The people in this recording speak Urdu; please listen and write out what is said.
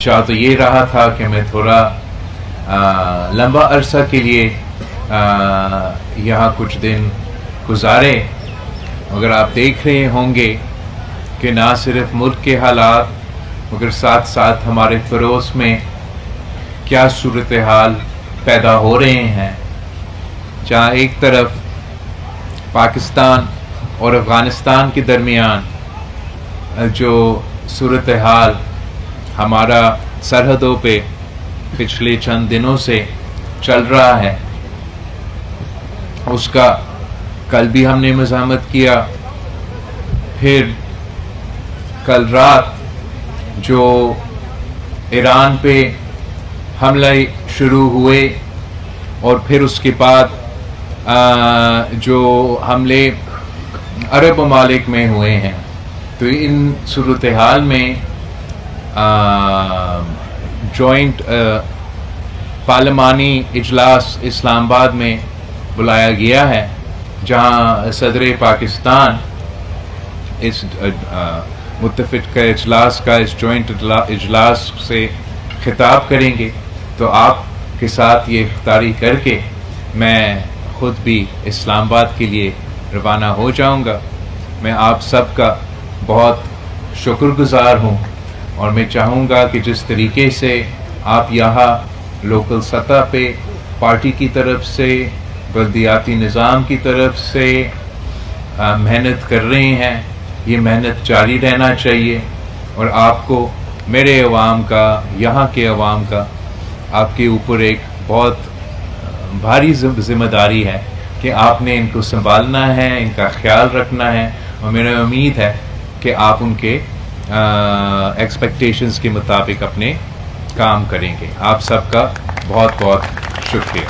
تو یہ رہا تھا کہ میں تھوڑا لمبا عرصہ کے لیے یہاں کچھ دن گزارے، مگر آپ دیکھ رہے ہوں گے کہ نہ صرف ملک کے حالات مگر ساتھ ساتھ ہمارے پڑوس میں کیا صورتحال پیدا ہو رہے ہیں، جہاں ایک طرف پاکستان اور افغانستان کے درمیان جو صورتحال ہمارا سرحدوں پہ پچھلے چند دنوں سے چل رہا ہے، اس کا کل بھی ہم نے مزاحمت کیا۔ پھر کل رات جو ایران پہ حملے شروع ہوئے اور پھر اس کے بعد جو حملے عرب ممالک میں ہوئے ہیں، تو ان صورتحال میں جوائنٹ پارلیمانی اجلاس اسلام آباد میں بلایا گیا ہے، جہاں صدر پاکستان اس متفقہ اجلاس کا اس جوائنٹ اجلاس سے خطاب کریں گے۔ تو آپ کے ساتھ یہ اختیاری کر کے میں خود بھی اسلام آباد کے لیے روانہ ہو جاؤں گا۔ میں آپ سب کا بہت شکر گزار ہوں، اور میں چاہوں گا کہ جس طریقے سے آپ یہاں لوکل سطح پہ پارٹی کی طرف سے، بلدیاتی نظام کی طرف سے محنت کر رہے ہیں، یہ محنت جاری رہنا چاہیے، اور آپ کو میرے عوام کا، یہاں کے عوام کا آپ کے اوپر ایک بہت بھاری ذمہ داری ہے کہ آپ نے ان کو سنبھالنا ہے، ان کا خیال رکھنا ہے، اور میرا امید ہے کہ آپ ان کے ایکسپیکٹیشنز کے مطابق اپنے کام کریں گے۔ آپ سب کا بہت بہت شکریہ۔